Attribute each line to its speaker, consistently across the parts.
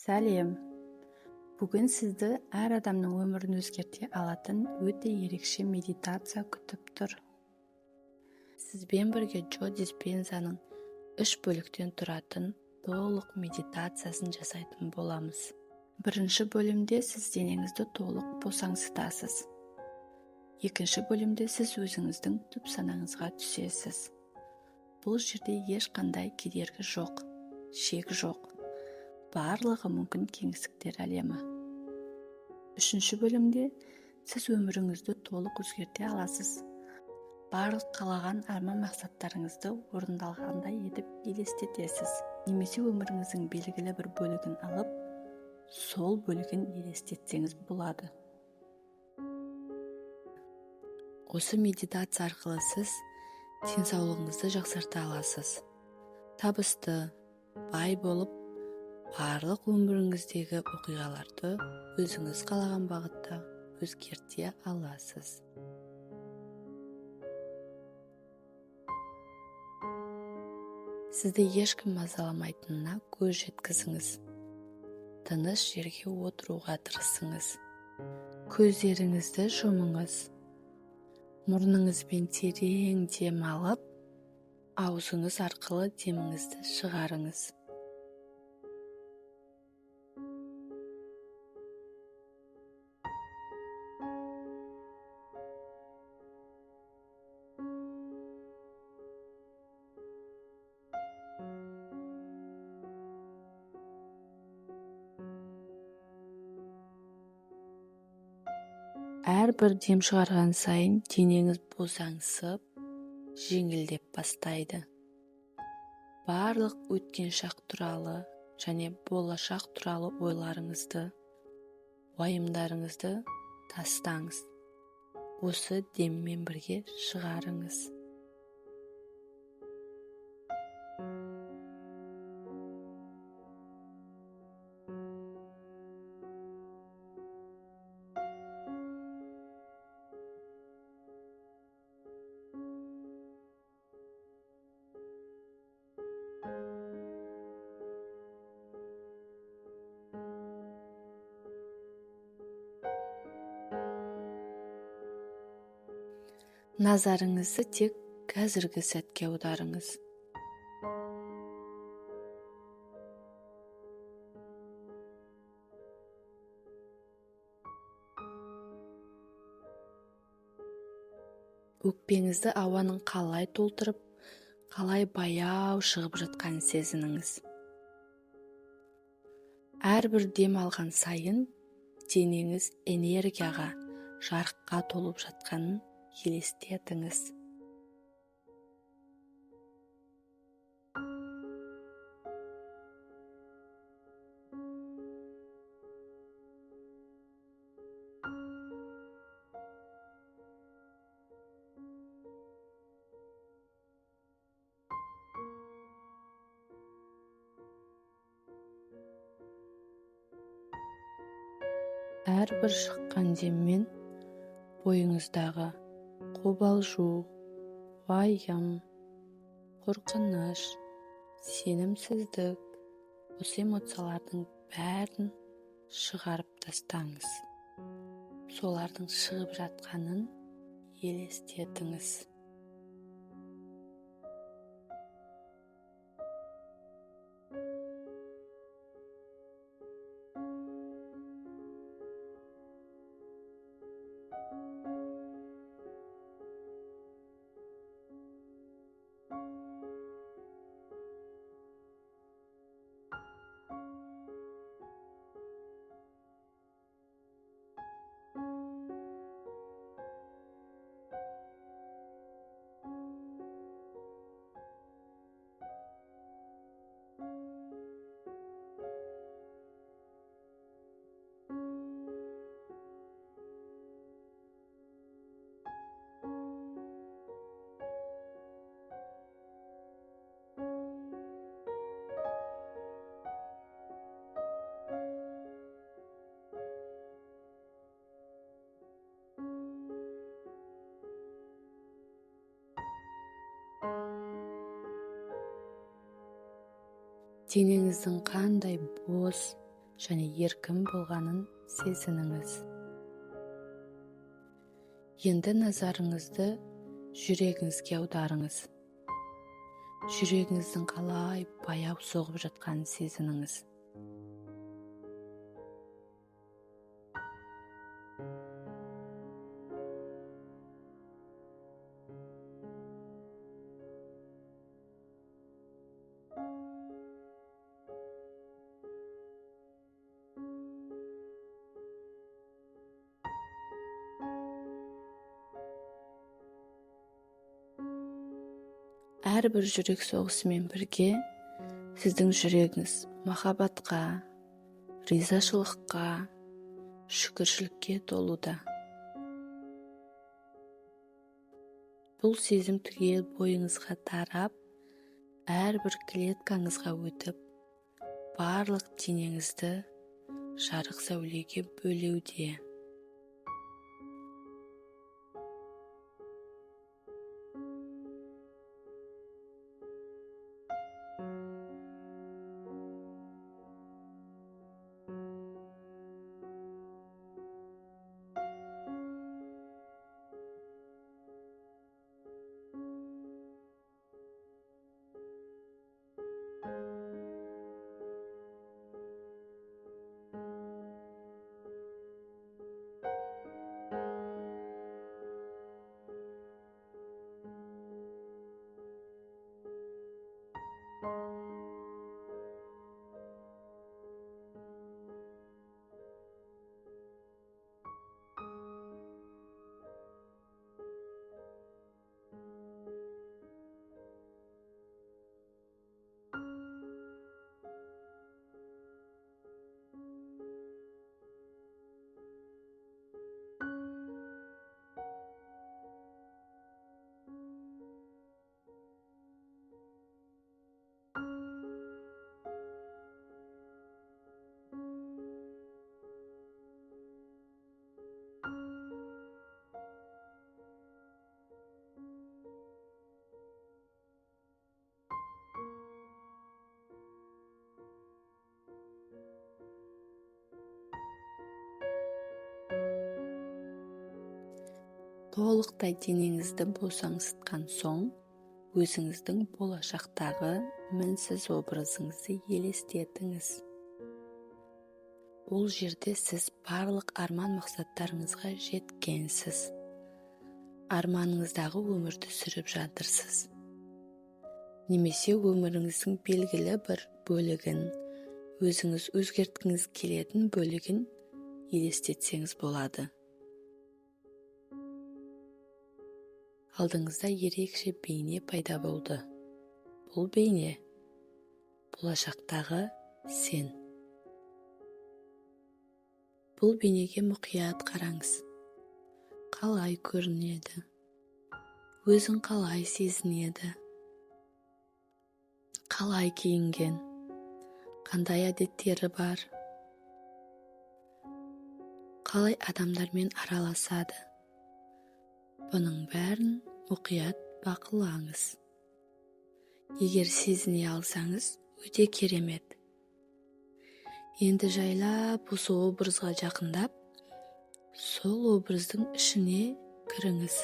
Speaker 1: Сәлем. Бүгін сізді әр адамның өмірін өзгерте алатын өте ерекше медитация күтіп тұр. Сізбен бірге Джо Диспензаның 3 бөліктен тұратын толық медитациясын жасайтын боламыз. Бірінші бөлімде сіз денеңізді толық босаңсытасыз. Екінші бөлімде сіз өзіңіздің түп санаңызға түсесіз. Бұл жерде ешқандай кедергі жоқ, шек жоқ. Барлығы мүмкін кеңістіктер әлемі. Үшінші бөлімде сіз өміріңізді толық өзгерте аласыз. Барлық қалаған арман мақсаттарыңызды орындалғандай етіп елестетесіз. Немесе өміріңіздің белгілі бір бөлігін алып, сол бөлігін елестетсеңіз болады. Осы медитация арқылы сіз денсаулығыңызды жақсарта аласыз. Табысты, бай болып, барлық өміріңіздегі оқиғаларды өзіңіз қалаған бағытта өзгерте аласыз. Сізді ешкім мазаламайтынына көз жеткізіңіз. Тыныш жерге отыруға тырысыңыз. Көздеріңізді жұмыңыз. Мұрныңызбен терең дем алып, аузыңыз арқылы деміңізді шығарыңыз. Әрбір дем шығарған сайын денеңіз босаңсып, жеңілдеп бастайды. Барлық өткен шақ туралы және болашақ туралы ойларыңызды, уайымдарыңызды тастаңыз. Осы деммен бірге шығарыңыз. Назарыңызды тек қазіргі сәтке аударыңыз. Өкпеңізді ауаның қалай толтырып, қалай баяу шығып жатқанын сезініңіз. Әрбір дем алған сайын денеңіз энергияға, жарыққа толып жатқанын елестетіңіз. Әрбір шыққан деммен бойыңыздағы қобалжу, уайым, қорқыныш, сенімсіздік, осы эмоциялардың бәрін шығарып тастаңыз. Солардың шығып жатқанын елестетіңіз. Денеңіздің қандай бос, және еркін болғанын сезініңіз. Енді назарыңызды жүрегіңізге аударыңыз. Жүрегіңіздің қалай баяу соғып жатқанын сезініңіз. Әрбір жүрек соғысымен бірге сіздің жүрегіңіз махаббатқа, ризашылыққа, шүкіршілікке толуда. Бұл сезім түгел бойыңызға тарап, әрбір клеткаңызға өтіп, барлық денеңізді жарық сәулеге бөлеуде. Толықтай денеңізді босаңсытқан соң, өзіңіздің болашақтағы мінсіз образыңызды елестетіңіз. Ол жерде сіз барлық арман мақсаттарыңызға жеткенсіз. Арманыңыздағы өмірді сүріп жатырсыз. Немесе өміріңіздің белгілі бір бөлігін, өзіңіз өзгерткіңіз келетін бөлігін елестетсеңіз болады. Алдыңызда ерекше бейне пайда болды. Бұл бейне болашақтағы сен. Бұл бейнеге мұқият қараңыз. Қалай көрінеді? Өзін қалай сезінеді? Қалай киінген? Қандай әдеттері бар? Қалай адамдармен араласады? Бұның бәрін мұқият бақылаңыз. Егер сезіне алсаңыз, өте керемет. Енді жайлап осы образға жақындап, сол образдың ішіне кіріңіз.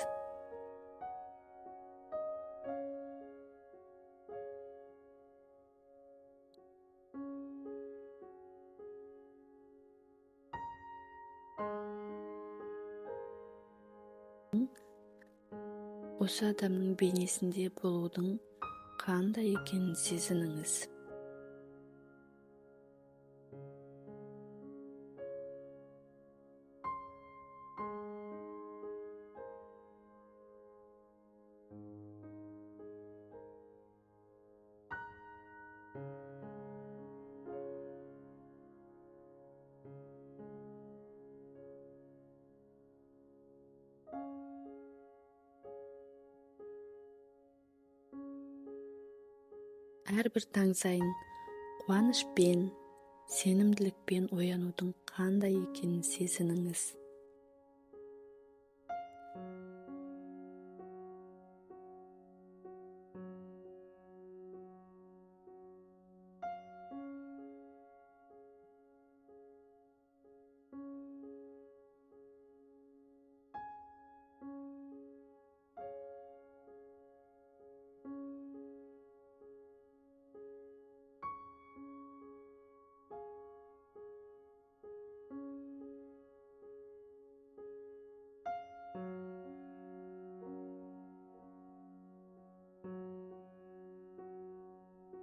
Speaker 1: Осы адамның бейнесінде болудың қандай екенін сезініңіз. Әрбір таң сайын қуанышпен, сенімділікпен оянудың қандай екенін сезініңіз.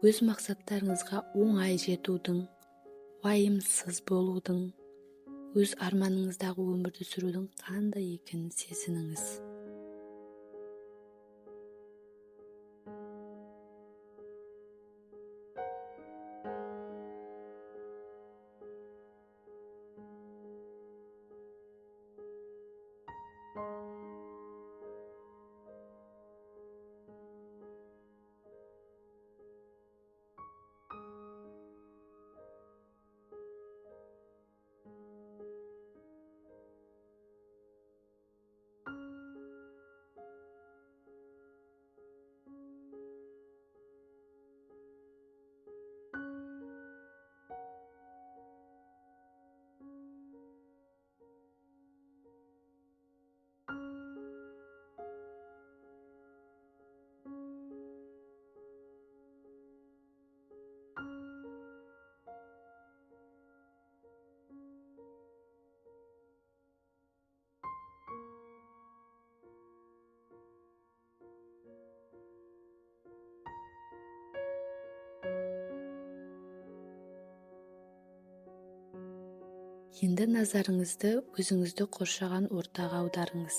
Speaker 1: өз мақсаттарыңызға оңай жетудің, уайымсыз болудың, өз арманыңыздағы өмірді сүрудің қандай екенін сезініңіз. Енді назарыңызды өзіңізді қоршаған ортаға аударыңыз.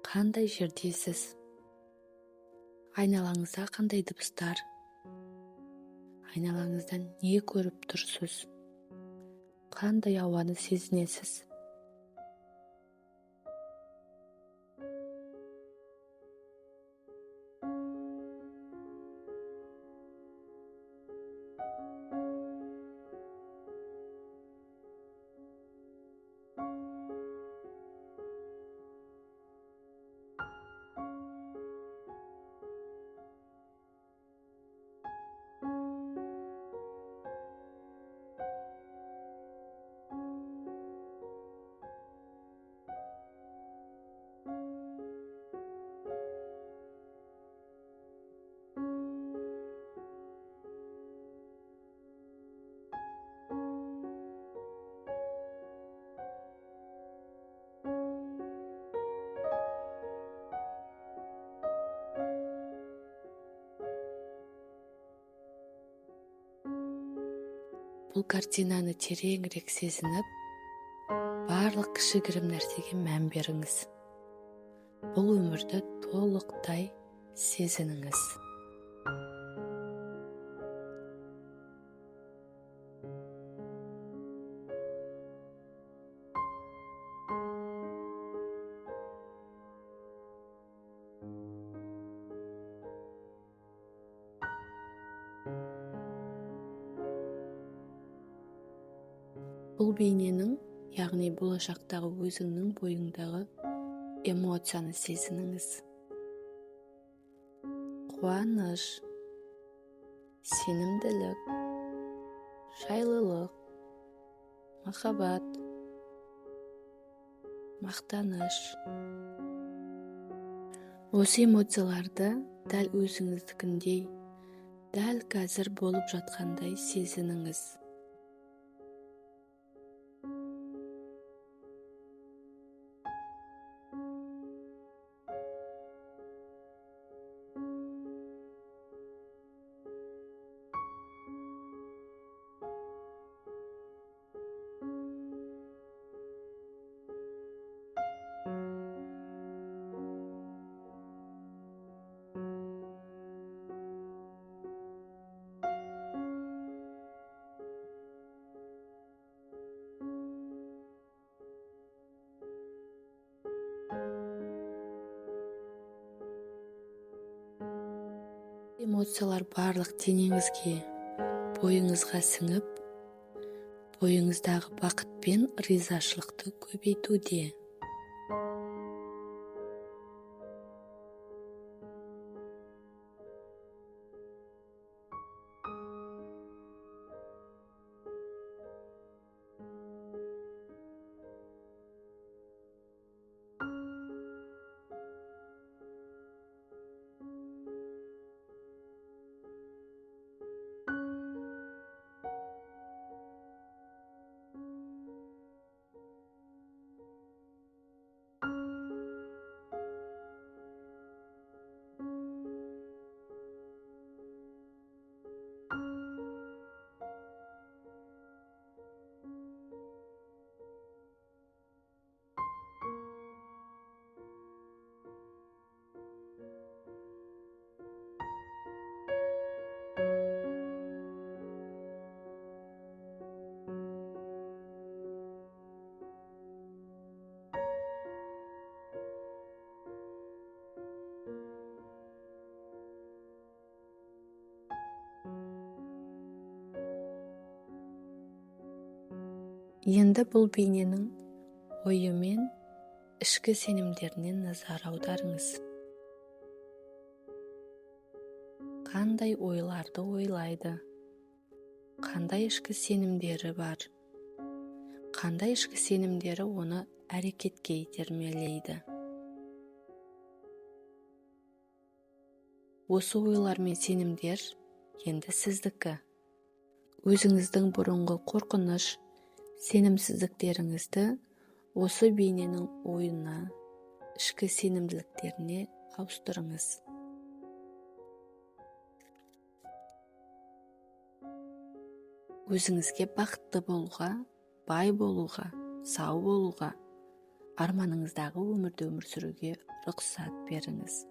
Speaker 1: Қандай жердесіз? Айналаңызда қандай дыбыстар? Айналаңыздан не көріп тұрсыз? Қандай ауаны сезінесіз? Бұл картинаны тереңірек сезініп, барлық кішігірім нәрсеге мән беріңіз. Бұл өмірді толықтай сезініңіз. Бұл бейненің, яғни болашақтағы өзіңнің бойыңдағы эмоцияны сезініңіз. Қуаныш, сенімділік, жайлылық, махаббат, мақтаныш. Осы эмоцияларды дәл өзіңіздікіндей, дәл қазір болып жатқандай сезініңіз. Эмоциялар барлық денеңізге, бойыңызға сіңіп, бойыңыздағы бақыт пен ризашылықты көбейтуде. Енді бұл бейненің ойы мен ішкі сенімдеріне назар аударыңыз. Қандай ойларды ойлайды? Қандай ішкі сенімдері бар? Қандай ішкі сенімдері оны әрекетке итермелейді? Осы ойлар мен сенімдер енді сіздікі. Өзіңіздің бұрынғы қорқыныш, сенімсіздіктеріңізді осы бейненің ойына, ішкі сенімділіктеріне ауыстырыңыз. Өзіңізге бақытты болуға, бай болуға, сау болуға, арманыңыздағы өмірді өмір сүруге рұқсат беріңіз.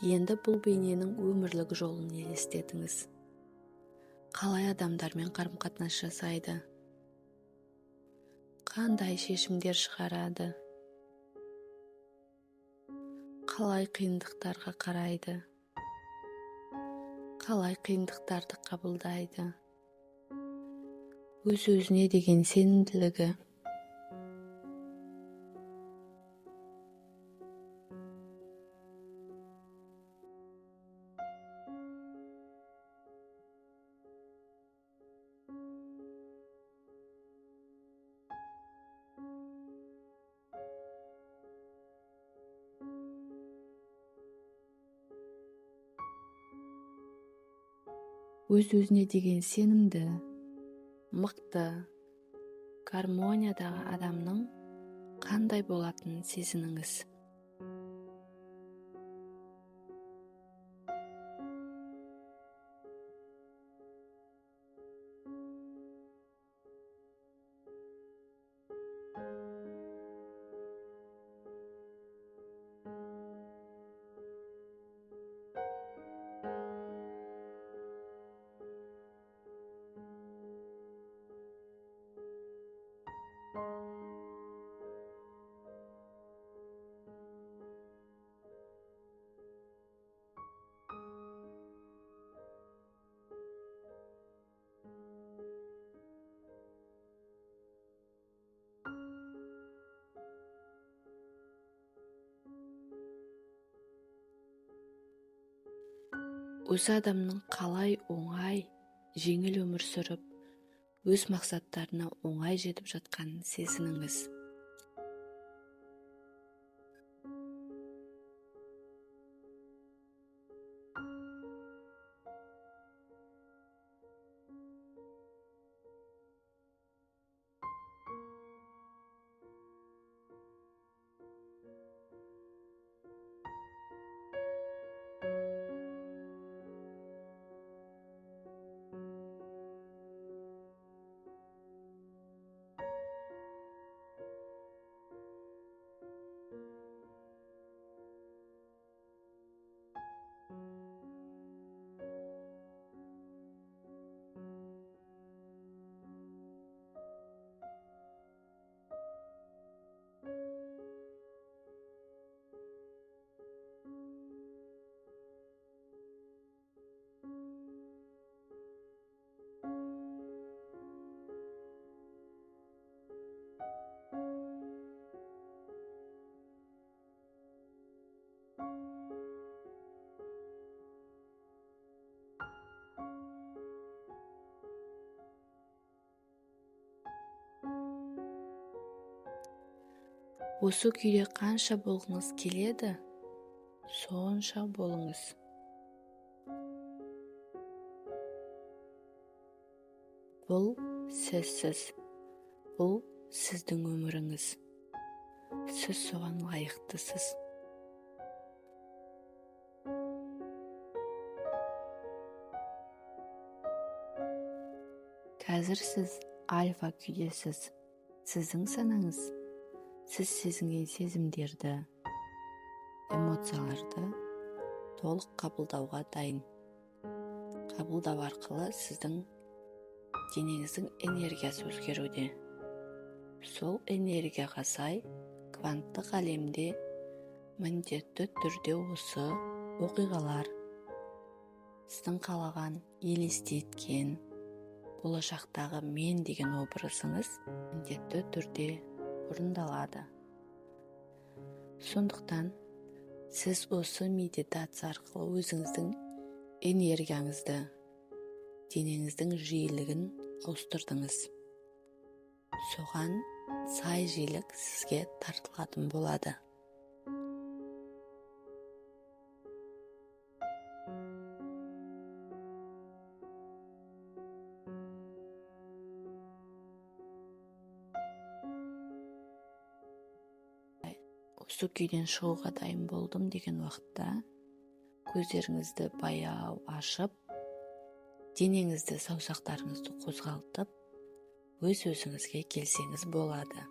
Speaker 1: Енді бұл бейненің өмірлік жолын елестетіңіз. Қалай адамдармен қарым-қатынас жасайды? Қандай шешімдер шығарады? Қалай қиындықтарға қарайды? Қалай қиындықтарды қабылдайды? Өз-өзіне деген сенімділігі. Өз-өзіне деген сенімді, мықты, гармониядағы адамның қандай болатынын сезініңіз. Осы адамның қалай оңай, жеңіл өмір сүріп, өз мақсаттарына оңай жетіп жатқанын сезініңіз. Осы күйде қанша болғыңыз келеді, сонша болыңыз. Бұл сізсіз, бұл сіздің өміріңіз. Сіз соған лайықтысыз. Қазір сіз альфа күйдесіз. Сіздің санаңыз, сіз сезінген сезімдерді, эмоцияларды толық қабылдауға дайын. Қабылдау арқылы сіздің денеңіздің энергиясы өзгеруде. Сол энергияға сай кванттық әлемде міндетті түрде осы оқиғалар сіздің қалаған, елестеткен болашақтағы мен деген образыңыз міндетті түрде орындалады. Сондықтан сіз осы медитация арқылы өзіңіздің энергияңызды, денеңіздің жиілігін ауыстырдыңыз. Соған сай жиілік сізге тартылатын болады. Осы күйден шығуға дайын болдым деген уақытта көздеріңізді баяу ашып, денеңізді, саусақтарыңызды қозғалтып, өз-өзіңізге келсеңіз болады.